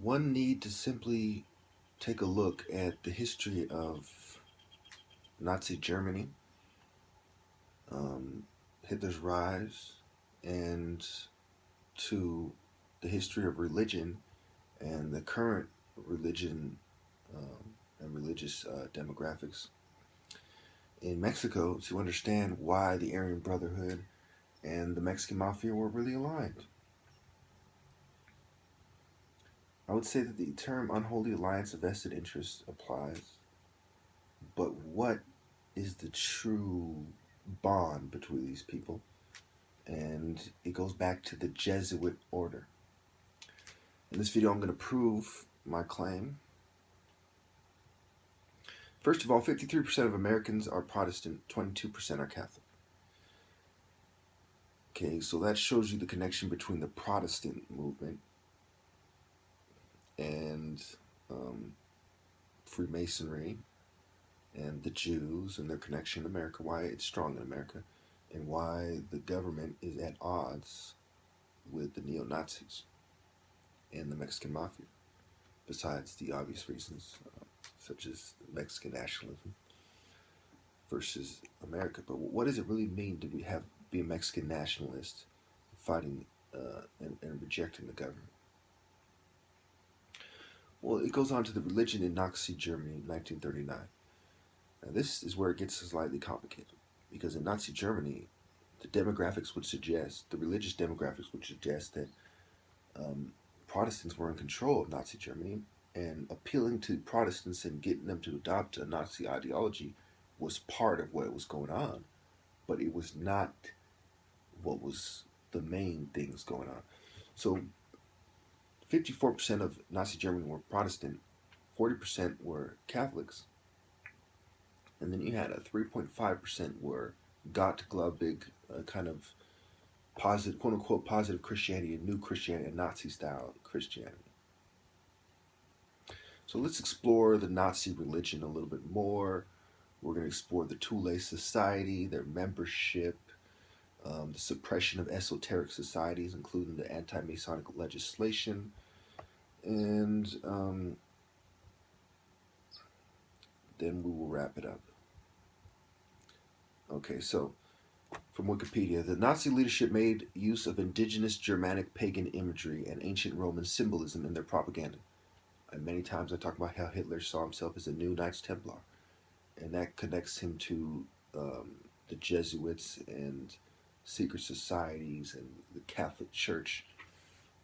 one need to simply take a look at the history of Nazi Germany, um, Hitler's rise, and to the history of religion and the current religion and religious demographics in Mexico to understand why the Aryan Brotherhood and the Mexican Mafia were really aligned. I would say that the term unholy alliance of vested interests applies, but what is the true bond between these people? And it goes back to the Jesuit order. In this video, I'm going to prove my claim. First of all, 53% of Americans are Protestant, 22% are Catholic. Okay, so that shows you the connection between the Protestant movement and Freemasonry and the Jews and their connection in America, why it's strong in America, and why the government is at odds with the neo-Nazis and the Mexican Mafia, besides the obvious reasons, such as Mexican nationalism versus America. But what does it really mean to be a Mexican nationalist fighting and rejecting the government? Well, it goes on to the religion in Nazi Germany in 1939. Now, this is where it gets slightly complicated, because in Nazi Germany, the demographics would suggest, the religious demographics would suggest that Protestants were in control of Nazi Germany, and appealing to Protestants and getting them to adopt a Nazi ideology was part of what was going on, but it was not what was the main things going on. So 54% of Nazi Germany were Protestant, 40% were Catholics, and then you had a 3.5% were Gottgläubig, kind of positive, quote unquote, positive Christianity, a new Christianity, a Nazi style Christianity. So let's explore the Nazi religion a little bit more. We're going to explore the Thule Society, their membership, the suppression of esoteric societies, including the anti-Masonic legislation, and then we will wrap it up. Okay, so from Wikipedia, the Nazi leadership made use of indigenous Germanic pagan imagery and ancient Roman symbolism in their propaganda. And many times I talk about how Hitler saw himself as a new Knights Templar, and that connects him to the Jesuits and secret societies and the Catholic Church.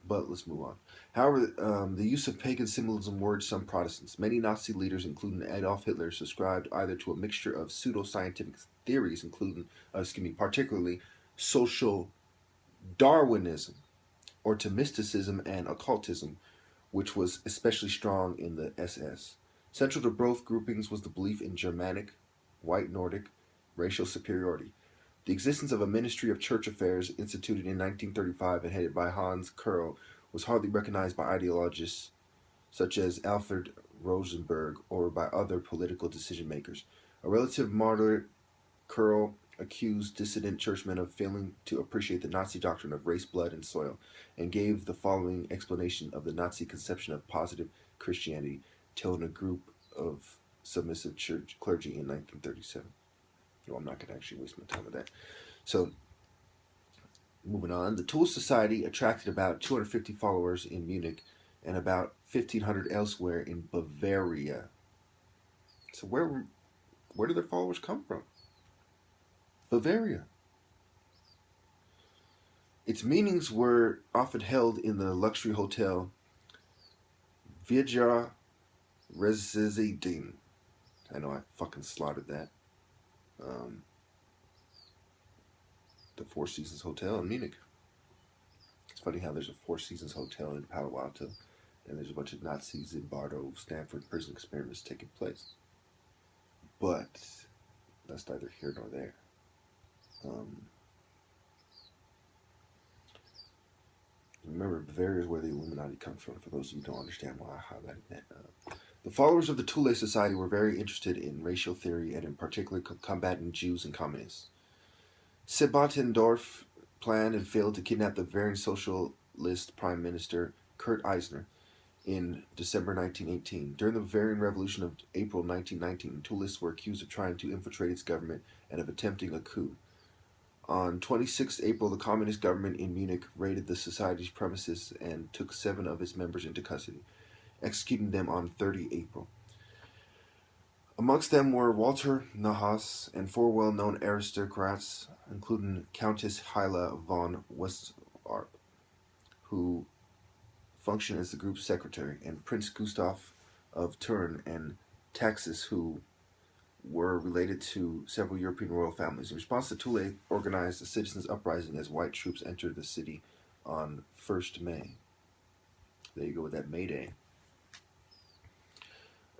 But let's move on. However, the use of pagan symbolism worried some Protestants. Many Nazi leaders, including Adolf Hitler, subscribed either to a mixture of pseudo-scientific theories, particularly social Darwinism, or to mysticism and occultism, which was especially strong in the SS. Central to both groupings was the belief in Germanic, white Nordic, racial superiority. The existence of a Ministry of Church Affairs instituted in 1935 and headed by Hans Kurl was hardly recognized by ideologists such as Alfred Rosenberg or by other political decision makers. A relative martyr, Kurl accused dissident churchmen of failing to appreciate the Nazi doctrine of race, blood, and soil, and gave the following explanation of the Nazi conception of positive Christianity, telling a group of submissive church clergy in 1937. Well, I'm not going to actually waste my time with that. So, moving on, the Thule Society attracted about 250 followers in Munich and about 1,500 elsewhere in Bavaria. So where do their followers come from? Bavaria. Its meetings were often held in the luxury hotel Villa Residing. I know I fucking slaughtered that. The Four Seasons Hotel in Munich. It's funny how there's a Four Seasons Hotel in Palo Alto, and there's a bunch of Nazis in Bardo, Stanford prison experiments taking place. But that's neither here nor there. Remember, Bavaria is where the Illuminati comes from, for those of you who don't understand why I highlighted that. The followers of the Thule Society were very interested in racial theory and in particular combating Jews and communists. Sebottendorf planned and failed to kidnap the Bavarian socialist Prime Minister Kurt Eisner. in December 1918. During the Bavarian Revolution of April 1919, Tulists were accused of trying to infiltrate its government and of attempting a coup. On 26 April, the communist government in Munich raided the society's premises and took 7 of its members into custody, executing them on 30 April. Amongst them were Walter Neuhaus and 4 well-known aristocrats, including Countess Heila von Westarp, who functioned as the group's secretary, and Prince Gustav of Thurn and Taxis, who were related to several European royal families. In response, the Thule organized a citizens' uprising as white troops entered the city on 1st May. There you go with that May Day.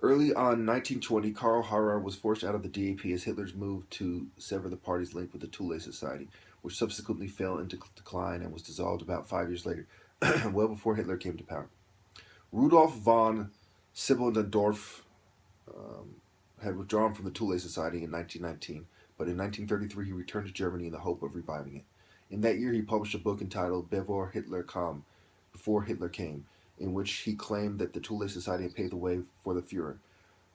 Early on 1920, Karl Harrer was forced out of the DAP as Hitler's move to sever the party's link with the Thule Society, which subsequently fell into decline and was dissolved about 5 years later, well before Hitler came to power. Rudolf von Sibbelsdorf had withdrawn from the Thule Society in 1919, but in 1933 he returned to Germany in the hope of reviving it. In that year, he published a book entitled Bevor Hitler kam, Before Hitler Came, in which he claimed that the Thule Society had paved the way for the Fuhrer.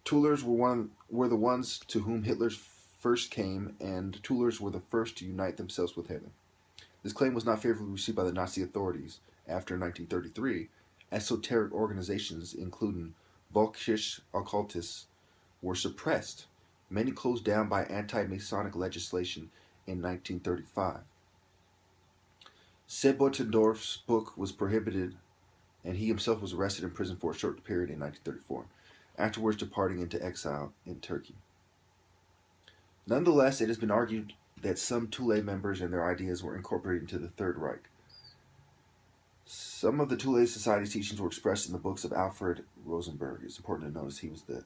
Thulers were the ones to whom Hitler first came, and Thulers were the first to unite themselves with Hitler. This claim was not favorably received by the Nazi authorities. After 1933, esoteric organizations, including Volkisch occultists, were suppressed. Many closed down by anti-Masonic legislation in 1935. Sebottendorf's book was prohibited, and he himself was arrested and imprisoned for a short period in 1934, afterwards departing into exile in Turkey. Nonetheless, it has been argued that some Thule members and their ideas were incorporated into the Third Reich. Some of the Thule Society's teachings were expressed in the books of Alfred Rosenberg. It's important to notice he was the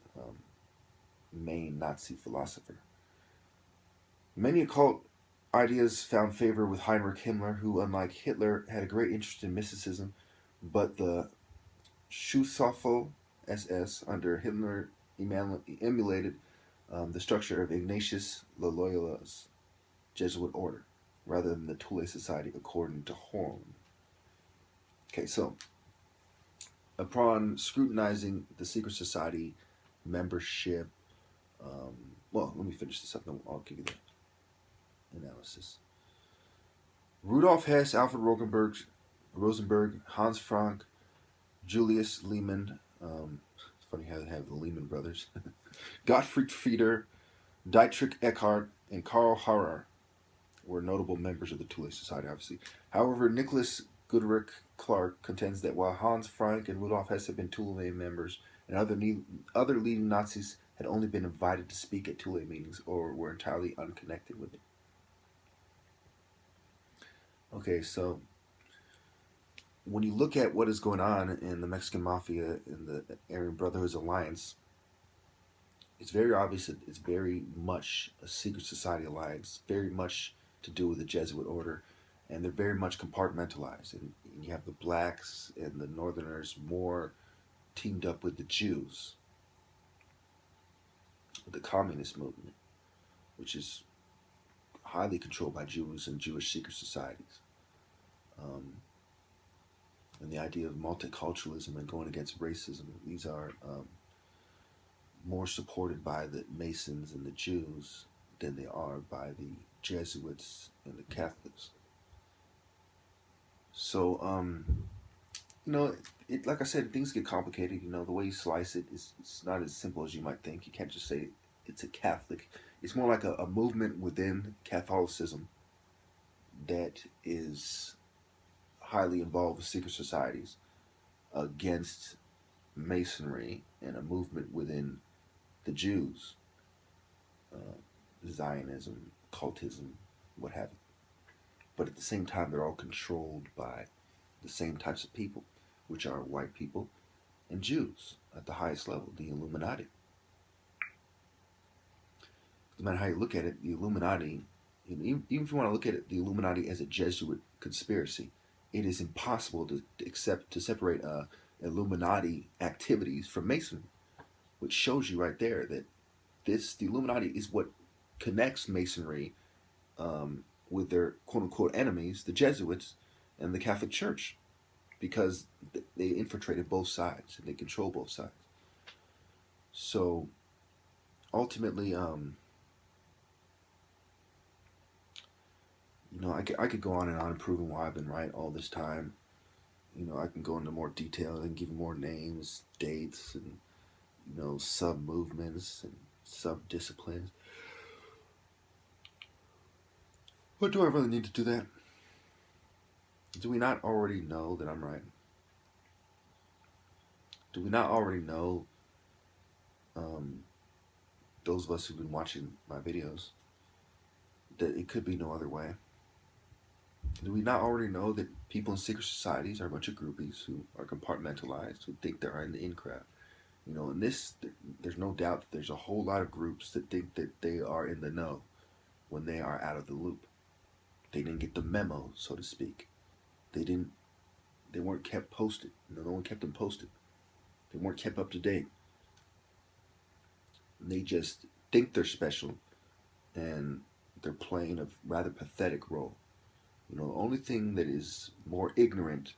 main Nazi philosopher. Many occult ideas found favor with Heinrich Himmler, who, unlike Hitler, had a great interest in mysticism, but the Schutzstaffel SS under Hitler emulated the structure of Ignatius Loyola's Jesuit order, rather than the Thule Society according to Horn. Okay, so upon scrutinizing the secret society membership, well, let me finish this up, and I'll give you the analysis. Rudolf Hess, Alfred Rosenberg, Hans Frank, Julius Lehmann, it's funny how they have the Lehman brothers, Gottfried Fieder, Dietrich Eckart, and Karl Harrer were notable members of the Thule Society, obviously. However, Nicholas Goodrich Clark contends that while Hans Frank and Rudolf Hess had been Thule members, and other leading Nazis had only been invited to speak at Thule meetings or were entirely unconnected with it. Okay, so when you look at what is going on in the Mexican Mafia and the Aryan Brotherhood's alliance, it's very obvious that it's very much a secret society alliance, very much to do with the Jesuit order, and they're very much compartmentalized. And you have the blacks and the northerners more teamed up with the Jews, the communist movement, which is highly controlled by Jews and Jewish secret societies. And the idea of multiculturalism and going against racism, these are more supported by the Masons and the Jews than they are by the Jesuits and the Catholics. So, like I said, things get complicated. The way you slice it, it's not as simple as you might think. You can't just say it's a Catholic. It's more like a movement within Catholicism that is highly involved with secret societies against Masonry, and a movement within the Jews, Zionism, occultism, what have you. But at the same time, they're all controlled by the same types of people, which are white people and Jews at the highest level, the Illuminati. No matter how you look at it, the Illuminati, even if you want to look at it, the Illuminati as a Jesuit conspiracy, it is impossible to separate Illuminati activities from Masonry, which shows you right there that the Illuminati is what connects Masonry with their quote-unquote enemies, the Jesuits and the Catholic Church. because they infiltrated both sides and they control both sides. So ultimately, I could go on and on proving why I've been right all this time. I can go into more detail and give you more names, dates, and sub movements and sub disciplines. But do I really need to do that? Do we not already know that I'm right? Do we not already know, those of us who've been watching my videos, that it could be no other way? Do we not already know that people in secret societies are a bunch of groupies who are compartmentalized, who think they're in the in crowd? In this, there's no doubt that there's a whole lot of groups that think that they are in the know when they are out of the loop. They didn't get the memo, so to speak. They weren't kept posted. No one kept them posted. They weren't kept up to date. They just think they're special, and they're playing a rather pathetic role. The only thing that is more ignorant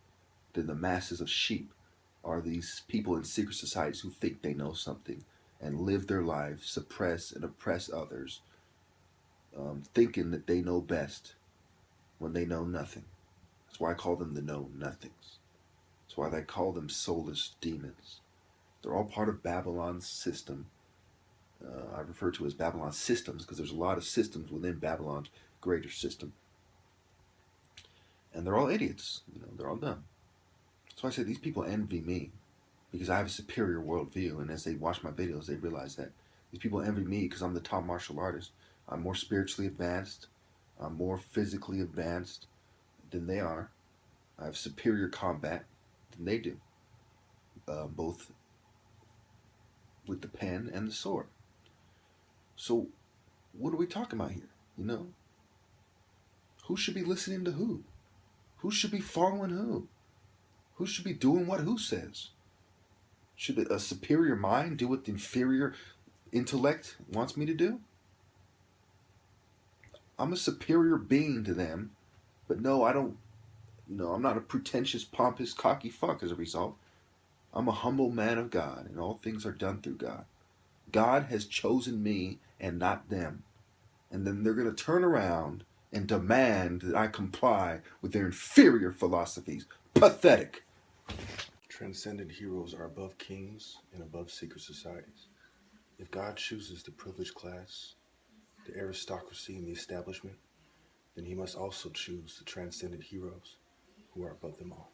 than the masses of sheep are these people in secret societies who think they know something and live their lives, suppress and oppress others, thinking that they know best when they know nothing. That's why I call them the know-nothings. That's why they call them soulless demons. They're all part of Babylon's system. I refer to it as Babylon's systems because there's a lot of systems within Babylon's greater system. And they're all idiots. They're all dumb. So I say these people envy me because I have a superior worldview, and as they watch my videos, they realize that. These people envy me because I'm the top martial artist. I'm more spiritually advanced. I'm more physically advanced than they are. I have superior combat than they do, both with the pen and the sword. So what are we talking about here? Who should be listening to who? Who should be following who? Who should be doing what who says? Should a superior mind do what the inferior intellect wants me to do? I'm a superior being to them, but no, I don't. I'm not a pretentious, pompous, cocky fuck as a result. I'm a humble man of God, and all things are done through God. God has chosen me and not them. And then they're going to turn around and demand that I comply with their inferior philosophies. Pathetic. Transcendent heroes are above kings and above secret societies. If God chooses the privileged class, the aristocracy, and the establishment, then he must also choose the transcendent heroes who are above them all.